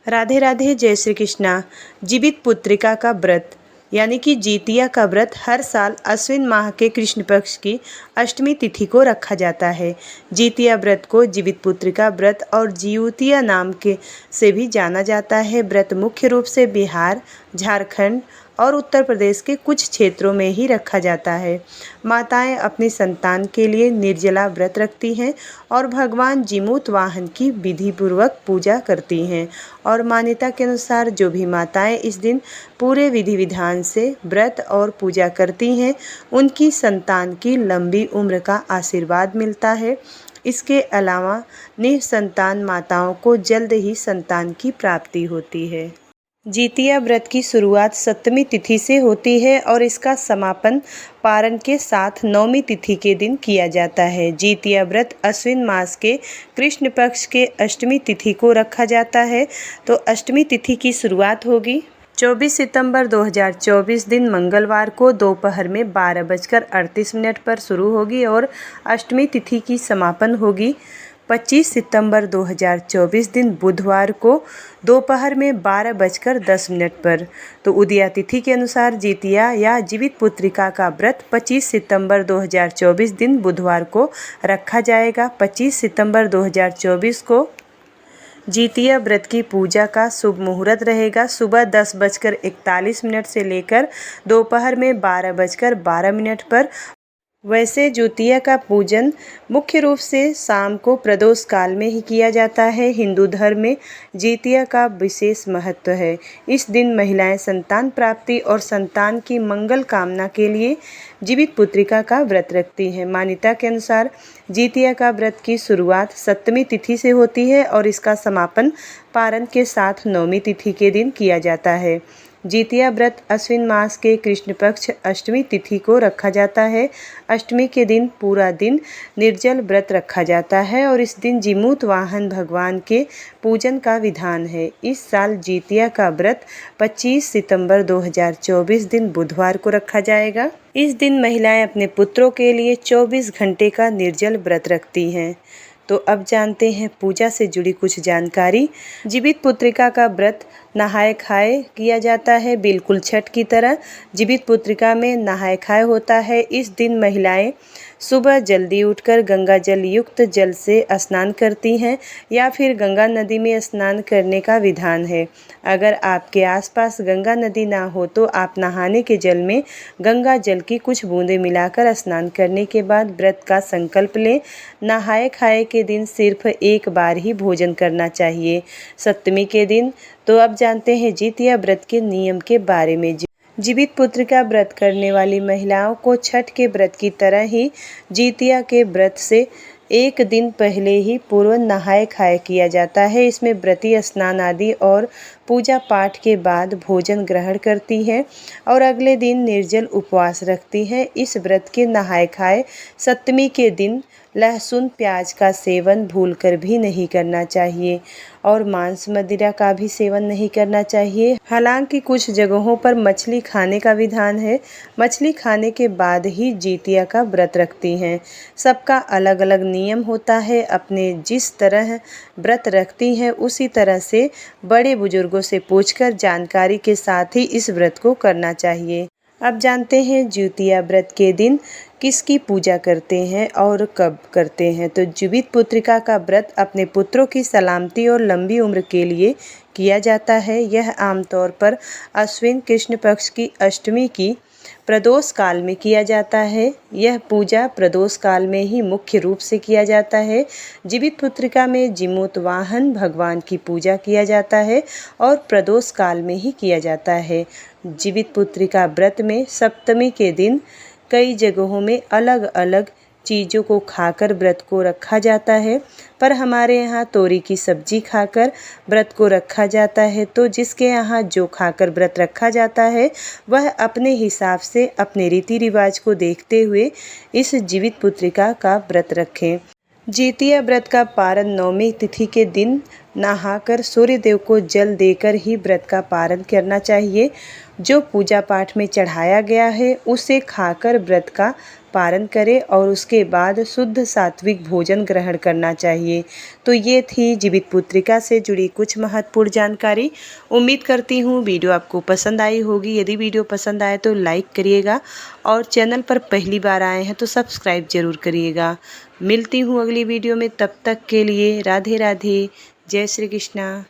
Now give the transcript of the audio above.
राधे राधे, जय श्री कृष्णा। जीवित पुत्रिका का व्रत यानी कि जीतिया का व्रत हर साल अश्विन माह के कृष्ण पक्ष की अष्टमी तिथि को रखा जाता है। जीतिया व्रत को जीवित पुत्रिका व्रत और जीवतिया नाम के से भी जाना जाता है। व्रत मुख्य रूप से बिहार, झारखंड और उत्तर प्रदेश के कुछ क्षेत्रों में ही रखा जाता है। माताएं अपनी संतान के लिए निर्जला व्रत रखती हैं और भगवान जीमूत वाहन की विधिपूर्वक पूजा करती हैं। और मान्यता के अनुसार जो भी माताएं इस दिन पूरे विधि विधान से व्रत और पूजा करती हैं, उनकी संतान की लंबी उम्र का आशीर्वाद मिलता है। इसके अलावा निसंतान माताओं को जल्द ही संतान की प्राप्ति होती है। जीतिया व्रत की शुरुआत सप्तमी तिथि से होती है और इसका समापन पारण के साथ नवमी तिथि के दिन किया जाता है। जीतिया व्रत अश्विन मास के कृष्ण पक्ष के अष्टमी तिथि को रखा जाता है। तो अष्टमी तिथि की शुरुआत होगी 24 सितंबर 2024 दिन मंगलवार को दोपहर में 12:38 पर शुरू होगी और अष्टमी तिथि की समापन होगी 25 सितंबर 2024 दिन बुधवार को दोपहर में 12:10 पर। तो उदया तिथि के अनुसार जीतिया या जीवित पुत्रिका का व्रत 25 सितंबर 2024 दिन बुधवार को रखा जाएगा। 25 सितंबर 2024 को जीतिया व्रत की पूजा का शुभ मुहूर्त रहेगा सुबह 10:41 से लेकर दोपहर में 12:12 पर। वैसे ज्योतिया का पूजन मुख्य रूप से शाम को प्रदोष काल में ही किया जाता है। हिंदू धर्म में जीतिया का विशेष महत्व है। इस दिन महिलाएं संतान प्राप्ति और संतान की मंगल कामना के लिए जीवित पुत्रिका का व्रत रखती हैं। मान्यता के अनुसार जीतिया का व्रत की शुरुआत सप्तमी तिथि से होती है और इसका समापन पारण के साथ नवमी तिथि के दिन किया जाता है। जीतिया व्रत अश्विन मास के कृष्ण पक्ष अष्टमी तिथि को रखा जाता है। अष्टमी के दिन पूरा दिन निर्जल व्रत रखा जाता है और इस दिन जीमूत वाहन भगवान के पूजन का विधान है। इस साल जीतिया का व्रत 25 सितंबर 2024 दिन बुधवार को रखा जाएगा। इस दिन महिलाएं अपने पुत्रों के लिए 24 घंटे का निर्जल व्रत रखती हैं। तो अब जानते हैं पूजा से जुड़ी कुछ जानकारी। जीवित पुत्रिका का व्रत नहाए खाए किया जाता है, बिल्कुल छठ की तरह। जीवित पुत्रिका में नहाए खाए होता है। इस दिन महिलाएं सुबह जल्दी उठकर गंगा जल युक्त जल से स्नान करती हैं या फिर गंगा नदी में स्नान करने का विधान है। अगर आपके आसपास गंगा नदी ना हो तो आप नहाने के जल में गंगा जल की कुछ बूंदें मिलाकर स्नान करने के बाद व्रत का संकल्प लें। नहाए खाए के दिन सिर्फ एक बार ही भोजन करना चाहिए, सप्तमी के दिन। तो अब जानते हैं जीतिया व्रत के नियम के बारे में। जीवित पुत्रिका व्रत करने वाली महिलाओं को छठ के व्रत की तरह ही जीतिया के व्रत से एक दिन पहले ही पूर्व नहाए खाए किया जाता है। इसमें व्रती स्नान आदि और पूजा पाठ के बाद भोजन ग्रहण करती है और अगले दिन निर्जल उपवास रखती है। इस व्रत के नहाए खाए सप्तमी के दिन लहसुन प्याज का सेवन भूलकर भी नहीं करना चाहिए और मांस मदिरा का भी सेवन नहीं करना चाहिए। हालांकि कुछ जगहों पर मछली खाने का विधान है। मछली खाने के बाद ही जीतिया का व्रत रखती हैं। सबका अलग अलग नियम होता है। अपने जिस तरह व्रत रखती हैं उसी तरह से बड़े बुजुर्गों से पूछकर जानकारी के साथ ही इस व्रत को करना चाहिए। अब जानते हैं जीतिया व्रत के दिन किसकी पूजा करते हैं और कब करते हैं। तो जीवित पुत्रिका का व्रत अपने पुत्रों की सलामती और लंबी उम्र के लिए किया जाता है। यह आमतौर पर अश्विन कृष्ण पक्ष की अष्टमी की प्रदोष काल में किया जाता है। यह पूजा प्रदोष काल में ही मुख्य रूप से किया जाता है। जीवित पुत्रिका में जीमूत वाहन भगवान की पूजा किया जाता है और प्रदोष काल में ही किया जाता है। जीवित पुत्रिका व्रत में सप्तमी के दिन कई जगहों में अलग अलग चीज़ों को खाकर व्रत को रखा जाता है, पर हमारे यहाँ तोरी की सब्जी खाकर व्रत को रखा जाता है। तो जिसके यहाँ जो खाकर व्रत रखा जाता है वह अपने हिसाब से अपने रीति रिवाज को देखते हुए इस जीवित पुत्रिका का व्रत रखें। जीतिया व्रत का पारण नवमी तिथि के दिन नहाकर सूर्य देव को जल देकर ही व्रत का पारण करना चाहिए। जो पूजा पाठ में चढ़ाया गया है उसे खाकर व्रत का पारण करें और उसके बाद शुद्ध सात्विक भोजन ग्रहण करना चाहिए। तो ये थी जीवित पुत्रिका से जुड़ी कुछ महत्वपूर्ण जानकारी। उम्मीद करती हूँ वीडियो आपको पसंद आई होगी। यदि वीडियो पसंद आए तो लाइक करिएगा और चैनल पर पहली बार आए हैं तो सब्सक्राइब जरूर करिएगा। मिलती हूँ अगली वीडियो में, तब तक के लिए राधे राधे, जय श्री कृष्णा।